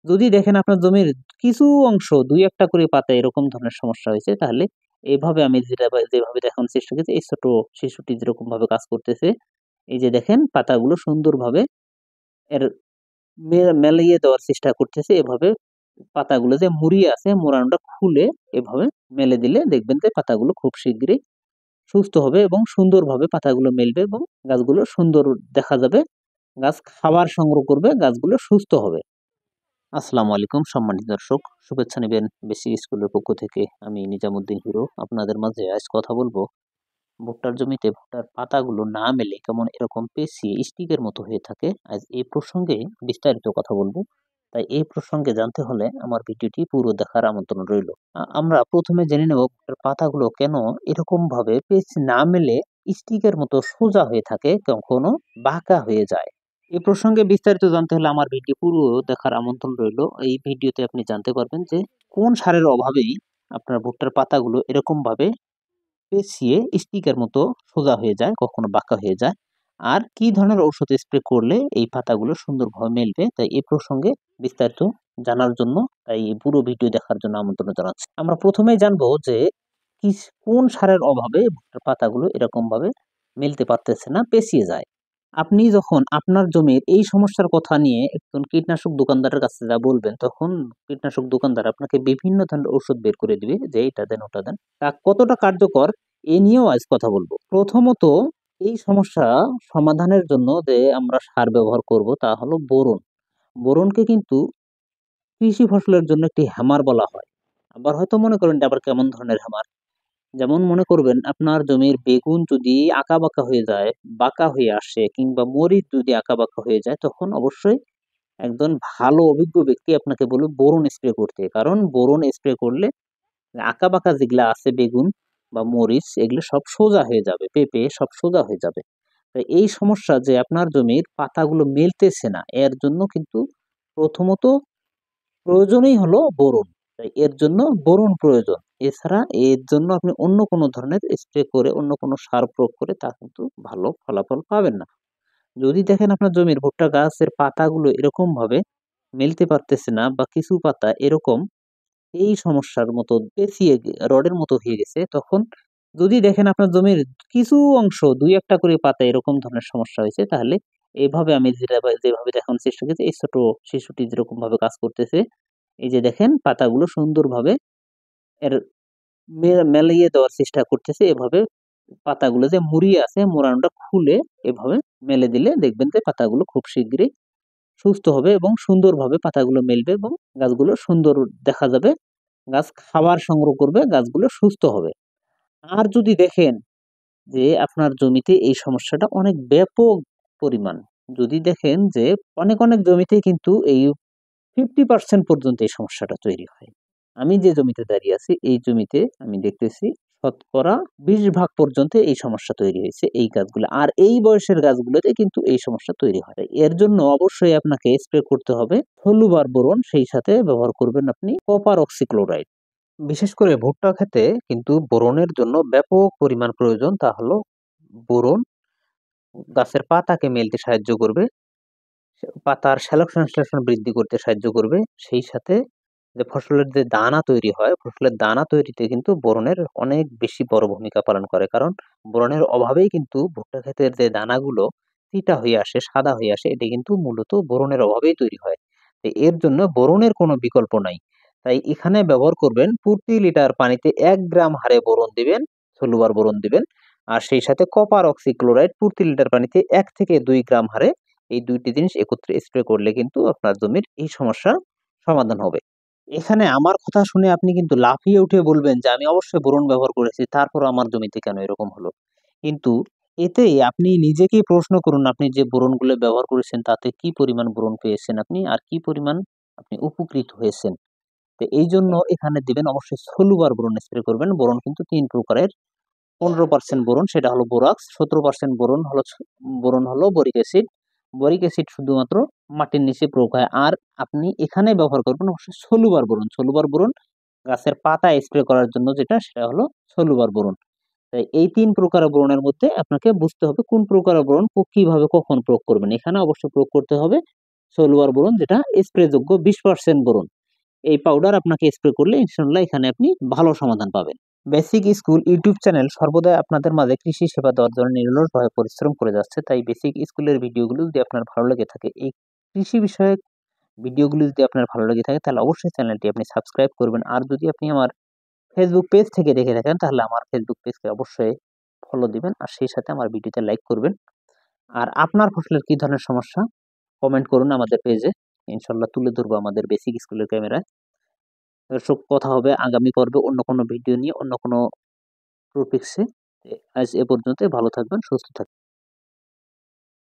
যদি দেখেন আপনার জমির কিছু অংশ ২-১ টা করে পাতা এরকম ধরনের সমস্যা হয়েছে, তাহলে এভাবে আমি যেভাবে দেখানোর চেষ্টা করেছি, এই ছোট শিশুটি যেরকম ভাবে কাজ করতেছে, এই যে দেখেন পাতাগুলো সুন্দরভাবে এর মেলিয়ে দেওয়ার চেষ্টা করতেছে। এভাবে পাতাগুলো যে মুড়িয়ে আছে, মোড়ানোটা খুলে এভাবে মেলে দিলে দেখবেন যে পাতাগুলো খুব শিগগিরই সুস্থ হবে এবং সুন্দরভাবে পাতাগুলো মেলবে এবং গাছগুলো সুন্দর দেখা যাবে। গাছ খাবার সংগ্রহ করবে, গাছগুলো সুস্থ হবে। আসসালামু আলাইকুম সম্মানিত দর্শক, শুভেচ্ছা নেবেন বেসিক স্কুলের পক্ষ থেকে। আমি নিজামুদ্দিন হিরো আপনাদের মাঝে আজ কথা বলবো ভুট্টার জমিতে ভুট্টার পাতাগুলো না মেলে কেমন এরকম পেঁচিয়ে স্টিকের মতো হয়ে থাকে। আজ এই প্রসঙ্গে বিস্তারিত কথা বলবো। তাই এই প্রসঙ্গে জানতে হলে আমার ভিডিওটি পুরো দেখার আমন্ত্রণ রইল। আমরা প্রথমে জেনে নেব ভুট্টার পাতাগুলো কেন এরকম ভাবে পেঁচ না মেলে স্টিকের মতো সোজা হয়ে থাকে, কখনো বাঁকা হয়ে যায়। এই প্রসঙ্গে বিস্তারিত জানতে হলে আমার ভিডিও পুরো দেখার আমন্ত্রণ রইল। এই ভিডিওতে আপনি জানতে পারবেন যে কোন সারের অভাবেই আপনার ভুট্টার পাতাগুলো এরকম ভাবে পেঁচিয়ে স্টিকের মতো সোজা হয়ে যায়, কখনো বাঁকা হয়ে যায়, আর কি ধরনের ঔষধ স্প্রে করলে এই পাতাগুলো সুন্দরভাবে মেলবে। তাই এই প্রসঙ্গে বিস্তারিত জানার জন্য, তাই এই পুরো ভিডিও দেখার জন্য আমন্ত্রণ জানাচ্ছি। আমরা প্রথমেই জানবো যে কোন সারের অভাবে ভুট্টার পাতাগুলো এরকম ভাবে মেলতে পারতেছে না, পেঁচিয়ে যায়। আপনি যখন আপনার জমির এই সমস্যার কথা নিয়ে একজন কীটনাশক দোকানদারের কাছে যা বলবেন, তখন কীটনাশক দোকানদার আপনাকে বিভিন্ন ধরনের ঔষধ বের করে দিবে যে এটা দেন ওটা দেন। তা কতটা কার্যকর এ নিয়েও আজ কথা বলবো। প্রথমত, এই সমস্যা সমাধানের জন্য যে আমরা সার ব্যবহার করব তা হলো বোরন। বোরনকে কিন্তু কৃষি ফসলের জন্য একটি হ্যামার বলা হয়। আবার হয়তো মনে করেন এটা আবার কেমন ধরনের হ্যামার। যেমন মনে করবেন আপনার জমির বেগুন যদি আঁকাবাঁকা হয়ে যায়, বাঁকা হয়ে আসে, কিংবা মরিচ যদি আঁকাবাঁকা হয়ে যায়, তখন অবশ্যই একজন ভালো অভিজ্ঞ ব্যক্তি আপনাকে বলবে বোরন স্প্রে করতে। কারণ বোরন স্প্রে করলে আঁকাবাঁকা যেগুলা আছে বেগুন বা মরিচ, এগুলো সব সোজা হয়ে যাবে, পেঁপে সব সোজা হয়ে যাবে। তাই এই সমস্যা যে আপনার জমির পাতাগুলো মেলতেছে না, এর জন্য কিন্তু প্রথমত প্রয়োজনই হলো বোরন। তাই এর জন্য বোরন প্রয়োজন। এছাড়া এর জন্য আপনি অন্য কোনো ধরনের স্প্রে করে, অন্য কোনো সার প্রয়োগ করে তা কিন্তু ভালো ফলাফল পাবেন না। যদি দেখেন আপনার জমির ভুট্টা গাছের পাতাগুলো এরকম ভাবে মেলতে পারতেছে না, বা কিছু পাতা এরকম এই সমস্যার মতো পেঁচিয়ে রডের মতো হয়ে গেছে, তখন যদি দেখেন আপনার জমির কিছু অংশ ২-১ টা করে পাতা এরকম ধরনের সমস্যা হয়েছে, তাহলে এভাবে আমি যেভাবে দেখানোর চেষ্টা করেছি, এই ছোট শিশুটি যেরকম ভাবে কাজ করতেছে, এই যে দেখেন পাতাগুলো সুন্দরভাবে এর মেলিয়ে দেওয়ার চেষ্টা করতেছে। এভাবে পাতাগুলো যে মুড়িয়ে আছে, মোড়ানোটা খুলে এভাবে মেলে দিলে দেখবেন যে পাতাগুলো খুব শিগগিরই সুস্থ হবে এবং সুন্দরভাবে পাতাগুলো মেলবে এবং গাছগুলো সুন্দর দেখা যাবে। গাছ খাবার সংগ্রহ করবে, গাছগুলো সুস্থ হবে। আর যদি দেখেন যে আপনার জমিতে এই সমস্যাটা অনেক ব্যাপক পরিমাণ, যদি দেখেন যে অনেক অনেক জমিতে কিন্তু এই 50% পর্যন্ত এই সমস্যাটা তৈরি হয়। আমি যে জমিতে দাঁড়িয়ে আছি, এই জমিতে আমি দেখতেছি শতকরা 20% পর্যন্ত এই সমস্যা তৈরি হয়েছে এই গাছগুলো। আর এই বয়সের গাছগুলোতে কিন্তু এই সমস্যা তৈরি হয়। এর জন্য অবশ্যই আপনাকে স্প্রে করতে হবে ফলুবার বোরন, সেই সাথে ব্যবহার করবেন আপনি কপার অক্সিক্লোরাইড। বিশেষ করে ভুট্টা ক্ষেতে কিন্তু বোরনের জন্য ব্যাপক পরিমাণ প্রয়োজন। তা হলো বোরন গাছের পাতাকে মেলতে সাহায্য করবে, পাতার শ্যালক সংশ্লেষণ বৃদ্ধি করতে সাহায্য করবে। সেই সাথে যে ফসলের যে দানা তৈরি হয়, ফসলের দানা তৈরিতে কিন্তু বোরনের অনেক বেশি বড় ভূমিকা পালন করে। কারণ বোরনের অভাবেই কিন্তু ভুট্টা ক্ষেতের যে দানাগুলো চিটা হয়ে আসে, সাদা হয়ে আসে, এটি কিন্তু মূলত বোরনের অভাবেই তৈরি হয়। তো এর জন্য বোরনের কোনো বিকল্প নাই। তাই এখানে ব্যবহার করবেন প্রতি লিটার পানিতে ১ গ্রাম হারে বোরন দিবেন, সলুবার বোরন দিবেন। আর সেই সাথে কপার অক্সিক্লোরাইড প্রতি লিটার পানিতে ১ থেকে ২ গ্রাম হারে, এই ২ টি জিনিস একত্রে স্প্রে করলে কিন্তু আপনার জমির এই সমস্যা সমাধান হবে। এখানে আমার কথা শুনে আপনি কিন্তু লাফিয়ে উঠে বলবেন যে আমি অবশ্যই বোরন ব্যবহার করেছি, তারপরও আমার জমিতে কেন এরকম হলো? কিন্তু এতেই আপনি নিজেকেই প্রশ্ন করুন, আপনি যে বোরনগুলো ব্যবহার করেছেন তাতে কি পরিমাণ বোরন পেয়েছেন আপনি, আর কি পরিমাণ আপনি উপকৃত হয়েছেন। তো এইজন্য এখানে দিবেন অবশ্যই সলুবার বোরন স্প্রে করবেন। বোরন কিন্তু ৩ প্রকারের। ১৫% বোরন সেটা হলো বোরাক্স, ১৭% বোরন হলো বরিক অ্যাসিড। বরিক অ্যাসিড শুধুমাত্র মাটির নিচে প্রয়োগ হয়। আর আপনি এখানে ব্যবহার করবেন অবশ্যই সলুবার বোরন। সলুবার বোরন গাছের পাতায় স্প্রে করার জন্য যেটা, সেটা হলো সলুবার বোরন। তাই এই ৩ প্রকারের বোরনের মধ্যে আপনাকে বুঝতে হবে কোন প্রকারের বোরন কিভাবে কখন প্রয়োগ করবেন। এখানে অবশ্যই প্রয়োগ করতে হবে সোলুয়ার বোরন, যেটা স্প্রেযোগ্য 20% বোরন। এই পাউডার আপনাকে স্প্রে করলে ইনশাআল্লাহ এখানে আপনি ভালো সমাধান পাবেন। বেসিক স্কুল ইউটিউব চ্যানেল সর্বদা আপনাদের মাঝে কৃষি সেবা দেওয়ার জন্য নিরলসভাবে পরিশ্রম করে যাচ্ছে। তাই বেসিক স্কুলের ভিডিওগুলো যদি আপনার ভালো লেগে থাকে, এই কৃষি বিষয়ক ভিডিওগুলো যদি আপনার ভালো লেগে থাকে, তাহলে অবশ্যই চ্যানেলটি আপনি সাবস্ক্রাইব করবেন। আর যদি আপনি আমার ফেসবুক পেজ থেকে দেখে থাকেন, তাহলে আমার ফেসবুক পেজকে অবশ্যই ফলো দিবেন, আর সেই সাথে আমার ভিডিওতে লাইক করবেন। আর আপনার ফসলের কি ধরনের সমস্যা কমেন্ট করুন আমাদের পেজে, ইনশাল্লাহ তুলে ধরবো আমাদের বেসিক স্কুলের ক্যামেরায়। দর্শক, কথা হবে আগামী পর্বে অন্য কোনো ভিডিও নিয়ে, অন্য কোনো টপিক্সে। আজ এ পর্যন্ত, ভালো থাকবেন, সুস্থ থাকবেন।